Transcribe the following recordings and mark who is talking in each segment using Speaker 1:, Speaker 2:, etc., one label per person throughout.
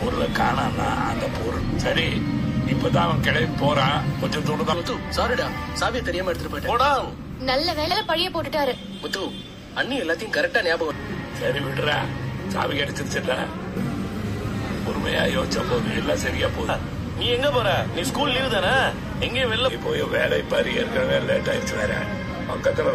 Speaker 1: பொருளை காணான்னா அந்த பொருள் சரி. இப்பதான் அவன் கிளம்பி போறான். கொஞ்சம் தூரம்
Speaker 2: முத்து சாரிடா, சாவியை தெரியாம எடுத்துட்டு போயிட்டேன்.
Speaker 3: போடா.
Speaker 4: நல்ல வேலையில பழிய போட்டுட்டாரு.
Speaker 2: முத்து அண்ணி எல்லாத்தையும் கரெக்டா ஞாபகம்.
Speaker 1: சரி விடுறா, சாவி கிடைச்சிருச்சுடா. பொறுமையா யோசிச்ச போது எல்லாம் சரியா போதா.
Speaker 3: நீ எங்க போற? நீ ஸ்கூல் லீவு தானே? எங்கேயும் வெளில
Speaker 1: போய் வேலை பாரு. ஏற்கனவே லேட் ஆயிடுச்சு வேற. பக்கத்துல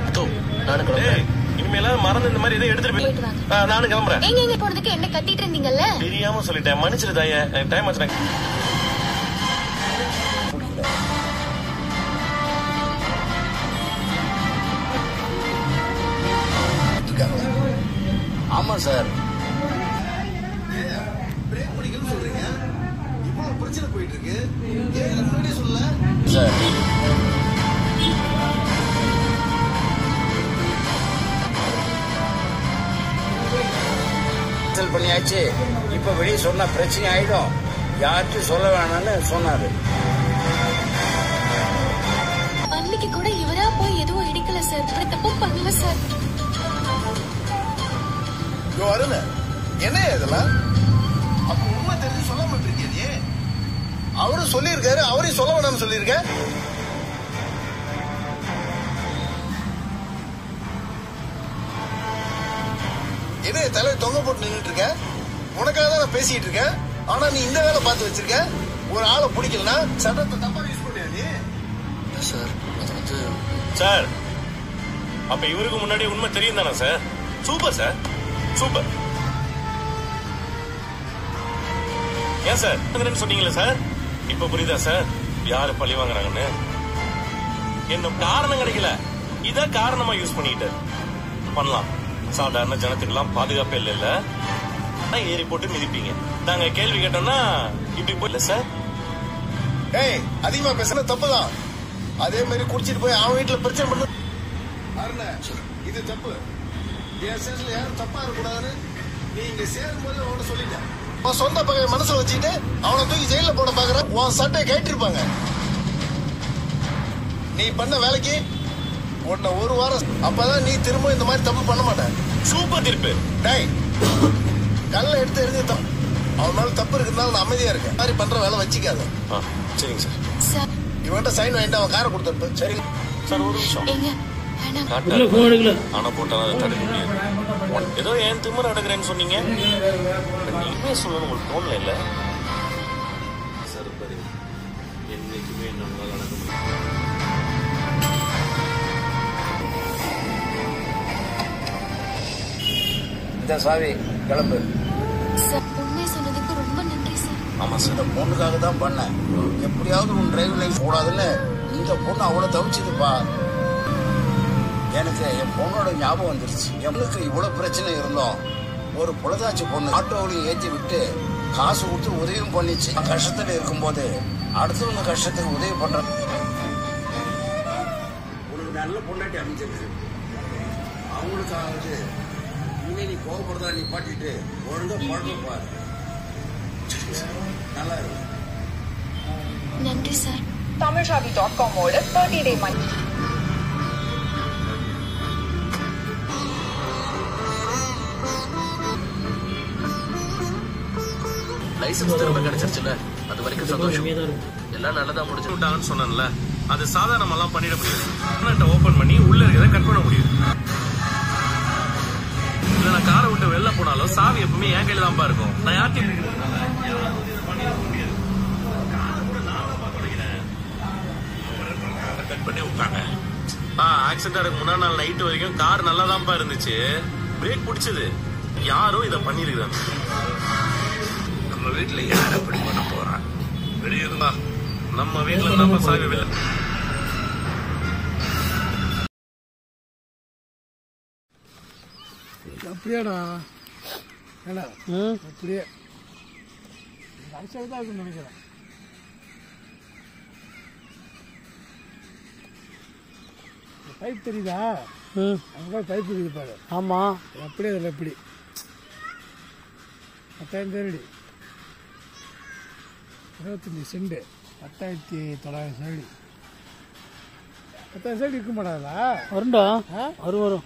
Speaker 2: முத்து நானும் கிளம்புறேன்.
Speaker 3: இனிமேலாம் மறந்து இந்த மாதிரி எதை எடுத்துட்டு போய் நானும் கிளம்புறேன்.
Speaker 4: எங்க போனதுக்கு என்ன கத்திட்டு இருந்தீங்கல்ல?
Speaker 3: தெரியாம சொல்லிட்டேன், மன்னிச்சிரு தாயே. டைம் ஆச்சு.
Speaker 5: ஆமா சார்.
Speaker 6: பிரச்சனை போயிட்டு இருக்கு. முன்னாடியே சொல்ல
Speaker 5: சார். பண்ணியாச்சு. இப்ப வெளியே சொன்னா பிரச்சனை ஆயிடும். யார்ட்டும் சொல்ல வேணாம்னு சொன்னாரு.
Speaker 4: அன்னைக்கு கூட இவரா போய் எதுவும் இடிக்கல சார். இப்படி தப்பு பண்ணல சார்.
Speaker 6: என்ன இதெல்லாம்? அப்ப உண்மை தெரிஞ்சு சொல்ல மாட்டிருக்கே. அவரும் சொல்லியிருக்காரு, அவரையும் சொல்ல வேணாம்னு சொல்லியிருக்க. என்ன தலை தொங்க போட்டு நின்றுட்டு இருக்க? உனக்காக தான் நான் பேசிட்டு இருக்கேன். ஆனா நீ இந்த வேலை பார்த்து வச்சிருக்க. ஒரு ஆளை பிடிக்கலன்னா சட்டத்தை தப்பா யூஸ் பண்ணியா நீ?
Speaker 2: சார் அது வந்து
Speaker 3: சார், அப்ப இவருக்கு முன்னாடி உண்மை தெரியும் தானே சார்? Super sir, super. ஏன் சார் சொன்னீங்களே சார், இப்ப புரியுதா சார் யாரு பழி வாங்குறாங்கன்னு? என்ன காரணம் கிடைக்கல, இத காரணமா யூஸ் பண்ணிட்டு பண்ணலாம். சாதாரண ஜனத்துக்கெல்லாம் பாதுகாப்பு இல்ல, ஏறி போட்டு மிதிப்பீங்க. நாங்க கேள்வி கேட்டோம்னா இப்படி போயில சார்.
Speaker 6: ஏய், அதிகமா பேசுன தப்புதான். அதே மாதிரி குடிச்சிட்டு போய் அவன் வீட்டுல பிரச்சனை பண்ண இது தப்பு. என் சேர்ல யாரும் தப்பா இருக்கக்கூடாதுன்னு நீ இங்க சேரும் போது அவனை சொல்லிட்ட. உன் சொந்த பகையை மனசுல வச்சுட்டு அவனை தூக்கி ஜெயில போட பாக்குற. உன் சட்டையை கேட்டிருப்பாங்க. நீ பண்ண வேலைக்கு உன்னை ஒரு வாரம், அப்பதான் நீ திரும்ப இந்த மாதிரி தப்பு பண்ண மாட்டேன்.
Speaker 3: சூப்பர் திருப்பு.
Speaker 6: டேய், கல்ல எடுத்து எரிஞ்சுட்டான். அவன் மேல தப்பு இருக்கிறதுனால நான் அமைதியா இருக்கேன். மாதிரி பண்ற வேலை வச்சுக்காத.
Speaker 3: சரிங்க சார்.
Speaker 6: இவன்கிட்ட சைன் வாங்கிட்டு அவன் காரை கொடுத்துட்டு. சரி
Speaker 3: சார், ஒரு நிமிஷம். ஆனா போட்டா தடுக்க முடியாது. ஏதோ ஏன் திமிர அடக்குறேன்னு சொன்னீங்க. நீங்களே சொல்லணும், உங்களுக்கு தோணல இல்ல சார்? என்னைக்குமே நம்மளால நடக்க முடியும்.
Speaker 5: இந்த சாவி கிளம்பு.
Speaker 4: உண்மை சொன்னதுக்கு ரொம்ப நன்றி சார்.
Speaker 5: ஆமா சார், இந்த பொண்ணுக்காக தான் பண்ணேன். எப்படியாவது உன் டிரைவிங் லைஃப் கூடாதுன்னு இந்த பொண்ணு அவ்வளவு தவிச்சதுப்பா. எனக்கு என் பொண்ணோட ஞாபகம் வந்துருச்சு. எவனுக்கு இவ்வளவு பிரச்சனை இருந்தோம், ஒரு புலதாச்சி பொண்ணு ஆட்டோவிலையும் ஏற்றி விட்டு காசு கொடுத்து உதவியும் பண்ணிச்சு. கஷ்டத்துல இருக்கும்போது அடுத்தவங்க கஷ்டத்துக்கு உதவி பண்ற உனக்கு நல்ல பொண்டாட்டி அமைஞ்சிருக்கு. அவங்களுக்காவது இனிமே நீ கோவப்படுறதா நிப்பாட்டிட்டு ஒழுங்கா பழக்கம் பாரு. நல்லா இருக்கும்.
Speaker 4: நன்றி sir.
Speaker 7: TamilShaadi.com 30-day money.
Speaker 2: Licence திரும்ப கிடைச்சிருச்சுல, அது வரைக்கும் சந்தோஷம். எல்லாம் நல்லதா முடிச்சுட்டாங்கன்னு சொன்னேன்ல, அது சாதாரணமெல்லாம் பண்ணிட முடியாது. ஓபன் பண்ணி உள்ள இருக்கிறத கட் பண்ண முடியும். இல்ல நான் காரை விட்டு வெளில போனாலும் சாவி எப்பவுமே என் கையில தான் இருக்கும். நான் யார்கிட்ட ஆக்சிடென்ட் முன்னாடி நாள் நைட் வரைக்கும் கார் நல்லா தான்ப்பா இருந்துச்சு. பிரேக் பிடிச்சது யாரோ இதை பண்ணிருக்காங்க.
Speaker 1: நம்ம வீட்டுல யார் அப்படி பண்ண போறான்? வெளியிருந்தா
Speaker 3: நம்ம வீட்டுல நம்ம சாவி வெளில.
Speaker 6: அப்படியாடா? அப்படியே தான் இருக்குன்னு நினைக்கிறேன். பைப் தெரியுதா? அங்கே பைப் இருக்குது பாரு. ஆமா, அப்படியே அதில் எப்படி 10,000 தேடி 25 சென்ட் 10,900 சைடு 10,000 சைடு இருக்க மாட்டாங்களா? வரும்டா, வரும்.